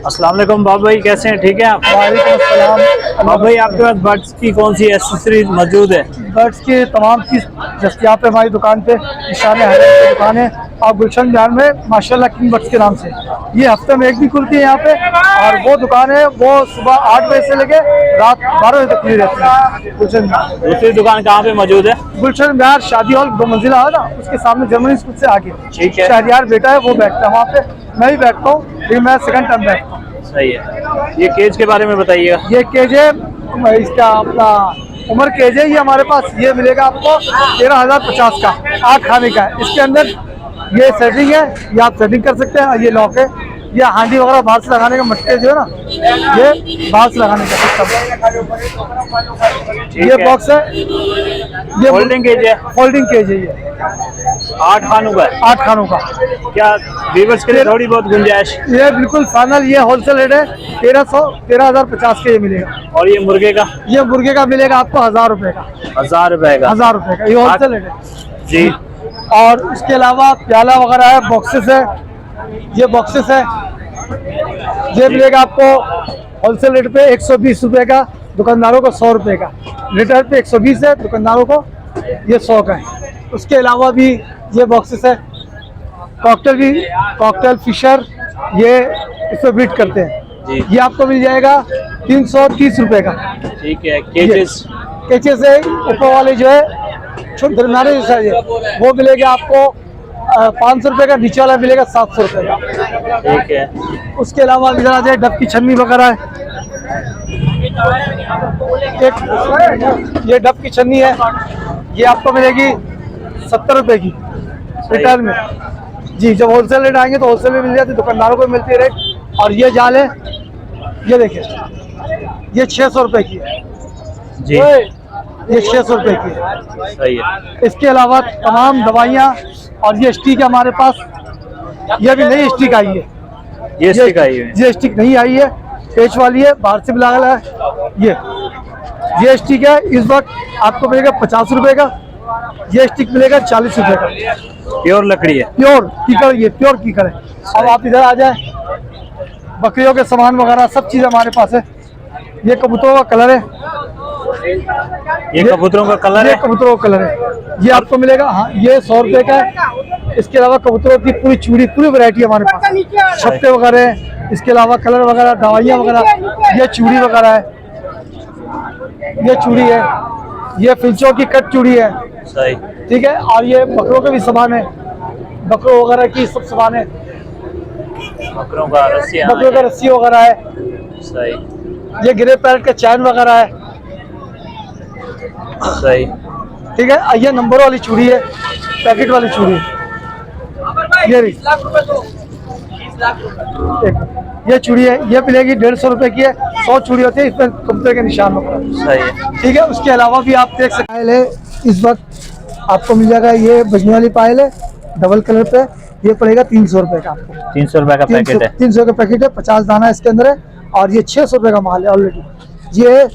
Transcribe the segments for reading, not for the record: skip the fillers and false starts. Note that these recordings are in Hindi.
अस्सलाम वालेकुम बाबू भाई, कैसे हैं? ठीक है आप? वालेकुम अस्सलाम। बाबू भाई, आपके पास बर्ड्स की कौन सी एसेसरीज मौजूद है? बर्ड्स की तमाम चीज़ दस्तियाब है हमारी दुकान पे। निशान हैदर की दुकान है और गुलशन बिहार में माशाल्लाह किंग बर्ड्स के नाम से। ये हफ्ते में एक भी खुलती है यहाँ पे, और वो दुकान है वो सुबह 8 बजे से लेके रात 12 बजे तक खुली रहती है। गुलशन बिहार। दूसरी दुकान कहाँ पे मौजूद है? गुलशन बिहार शादी हॉल 2 मंजिला है ना, उसके सामने जर्मनी स्कूल से आगे। ठीक है। शहरियार बेटा है वो बैठता है वहाँ पे, मैं भी बैठता हूँ, लेकिन मैं सेकंड टाइम बैठता हूँ। सही है। ये केज के बारे में बताइएगा। ये केज है इसका अपना उमर केज है। ये हमारे पास ये मिलेगा आपको 13,050 का, 8 खाने का है। इसके अंदर ये सेटिंग है, ये आप सेटिंग कर सकते हैं। ये लॉक है, ये हांडी वगैरह बाहर से लगाने का मटके जो है ना, ये बाहर से लगाने का सिस्टम। ये बॉक्स है, ये फोल्डिंग केज है। फोल्डिंग केज है। ये 8 खानों का है। 8 खानों का। क्या व्यूअर्स के लिए थोड़ी बहुत गुंजाइश? ये बिल्कुल फाइनल, ये होलसेल रेट है 13,050 के ये मिलेगा। और ये मुर्गे का? ये मुर्गे का मिलेगा आपको 1000 रुपए का। 1000 रुपए का? 1000 रुपए का, ये होलसेल रेट है जी। और इसके अलावा प्याला वगैरह है, बॉक्सेस है, ये बॉक्सेस है। ये मिलेगा आपको होलसेल रेट पे 120 रुपए का, दुकानदारों को 100 रुपए का। रिटेल पे 120 है, दुकानदारों को ये 100 का है। उसके अलावा भी ये बॉक्सेस है, कॉकटेल फिशर, ये इसमें बीट करते हैं जी। ये आपको मिल जाएगा 330 रुपए का। ठीक है। केजेस? केचेस है ऊपर वाले जो है छोटे दरमियाने जो साइज है वो मिलेगा आपको 500 रुपए का, नीचे वाला मिलेगा 700 रुपए का। ठीक है। उसके अलावा इधर आ जाए, डब की छन्नी वगैरह है। एक ये डब की छन्नी है, ये आपको मिलेगी 70 रुपए की रिटेल में। जी, जब होलसेल रेट आएंगे तो होलसेल में मिल जाती है, दुकानदारों को मिलती है रेट। और ये जाल है, ये देखिए, ये 600 रुपए की है जी। ये 600 रुपए की है। सही है। इसके अलावा तमाम दवाइयाँ और ये स्टिक है हमारे पास। ये भी नई स्टिक आई है। ये स्टिक आई है? ये स्टिक नहीं आई है, पेच वाली है, बाहर से भी लगा है। ये स्टिक है, इस वक्त आपको मिलेगा 50 रुपए का। ये स्टिक मिलेगा 40 रुपए का। प्योर लकड़ी है? प्योर कीकड़, ये प्योर कीकड़ है। अब आप इधर आ जाए, बकरियों के सामान वगैरह सब चीज़ हमारे पास है। ये कबूतरों का कलर है, ये कबूतरों का कलर ये है? कबूतरों का कलर है। ये आपको मिलेगा, हाँ, ये 100 रुपए का है। इसके अलावा कबूतरों की पूरी चूड़ी, पूरी वैरायटी हमारे पास, छत्ते वगैरह है। इसके अलावा कलर वगैरह, दवाइयाँ वगैरह, ये चूड़ी वगैरह है, ये चूड़ी है, ये फिंचों की कट चूड़ी है। सही। ठीक है। और ये बकरों के भी सामान है, बकरों वगैरह की सब सामान है। बकरों का रस्सी? बकरों का रस्सी वगैरह है। सही। ये ग्रे पैरेट का चैन वगैरह है। सही। ठीक है। ये नंबर वाली चूड़ी है, पैकेट वाली चूड़ी है। ये चूड़ी है, ये मिलेगी 150 रुपए की है। 100 चूड़ी होती है, इसमें कबूतर के निशान होता है। सही है। ठीक है। उसके अलावा भी आप देख सकते हैं, इस वक्त आपको मिल जाएगा, ये बजनी वाली पायल है, डबल कलर पे। ये पड़ेगा 300 रुपए का आपको। 300 रुपए का पैकेट है? 300 का पैकेट है, 50 दाना इसके अंदर है। और ये 600 रुपए का माल है ऑलरेडी। ये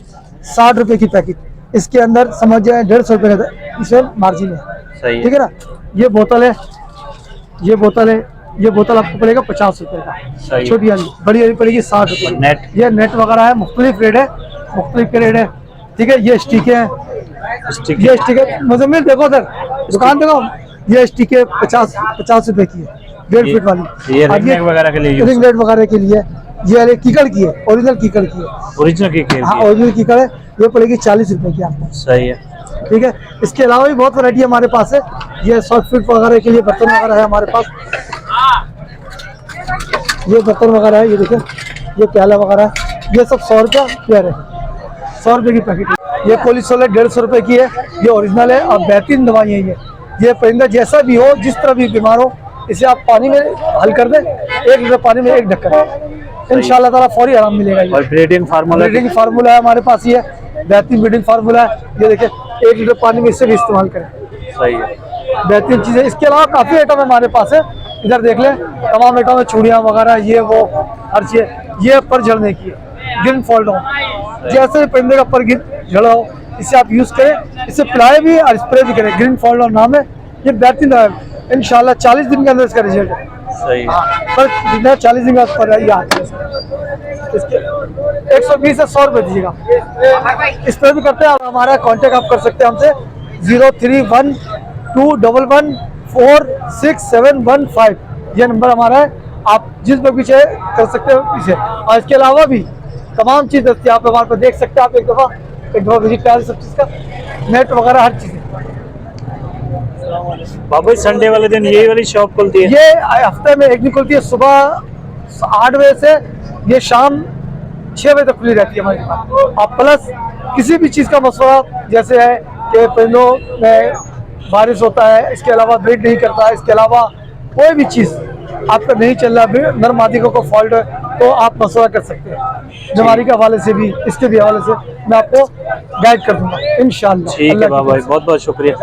60 रुपए की पैकेट, इसके अंदर समझ जाए 150 रुपए का इसमें मार्जिन है। सही। ठीक है ना। ये बोतल है, ये बोतल है, ये बोतल आपको पड़ेगा 50 रुपए का। सही। छोटी वाली, बड़ी वाली पड़ेगी 60 रुपए। नेट? ये नेट वगैरह है, मुख्तलिफ रेट है, मुख्तलिफ के रेट है। ठीक है। ये स्टिक है, ये स्टिक है। मुजम्मिल देखो उधर, दुकान देखो, ये स्टिक है 50 रुपए की है, 1.5 फीट वाली। ये रिंग नेट वगैरह के लिए? रिंग नेट वगैरह के लिए। ये वाले कीकड़ की है, ओरिजिनल कीकड़ की है। ओरिजिनल कीकड़? हाँ, ओरिजिनल कीकड़ है। ये पड़ेगी 40 रुपए की आपको। सही है। ठीक है। इसके अलावा भी बहुत वैरायटी हमारे पास है। ये सॉफ्ट फीट वगैरह के लिए बर्तन वगैरह है हमारे पास। ये बर्तन वगैरह है, ये देखिए, ये प्याला वगैरह है। ये सब 100 रुपया पेयर है, 100 रुपए की पैकेट है। ये कोलिसोल 150 रुपए की है, ये ओरिजिनल है और बेहतरीन दवाई है। ये परिंदा जैसा भी हो, जिस तरह भी बीमार हो, इसे आप पानी में हल कर दें, 1 लीटर पानी में 1 ढक्कन, इंशाल्लाह ताला फौरी आराम मिलेगा। और ब्रीडिंग फार्मूला है हमारे पास, ये बेहतरीन ब्रीडिंग फार्मूला है। ये देखिए, 1 लीटर पानी में इससे भी इस्तेमाल करें। सही है। बेहतरीन चीज़ है। इसके अलावा काफ़ी आइटम हमारे पास है, इधर देख लें, तमाम आइटम है, चूड़ियाँ वगैरह, ये वो हर चीज़। ये पर झड़ने की है, ग्रीन फॉल्ट हो, जैसे परिंदे का पर झड़ा हो, इसे आप यूज़ करें। इसे पिलाए भी और स्प्रे भी करें, ग्रीन फॉल्ट नाम है। ये बेहतरीन दवा है, इंशाल्लाह 40 दिन के अंदर इसका रिजल्ट है। सही है। पर जितना 40 दिन का पर है ये आता है इसके 120 से 100 रुपये दीजिएगा। इस पर भी करते हैं आप, हमारा कांटेक्ट आप कर सकते हैं हमसे 0312114715 ये नंबर हमारा है। आप जिस पर भी चाहे कर सकते हो इसे। और इसके अलावा भी तमाम चीज़ दस्तियाब हमारे पर देख सकते हैं आप। एक दफ़ा विजिट करें सब चीज़ का, नेट वगैरह हर चीज़। बाबू संडे वाले दिन यही वाली शॉप खुलती है? ये हफ्ते में एक दिन खुलती है, सुबह 8 बजे से ये शाम 6 बजे तक खुली रहती है हमारी दुकान। आप प्लस किसी भी चीज़ का मसला जैसे है कि परिंदों में बारिश होता है, इसके अलावा ब्रीड नहीं करता है, इसके अलावा कोई भी चीज़ आपका नहीं चल रहा, नर मादी को फॉल्ट है, तो आप मसला कर सकते हैं। बीमारी के हवाले से भी, इसके भी हवाले से मैं आपको गाइड कर दूंगा इंशाअल्लाह। ठीक है बाबा, बहुत बहुत शुक्रिया।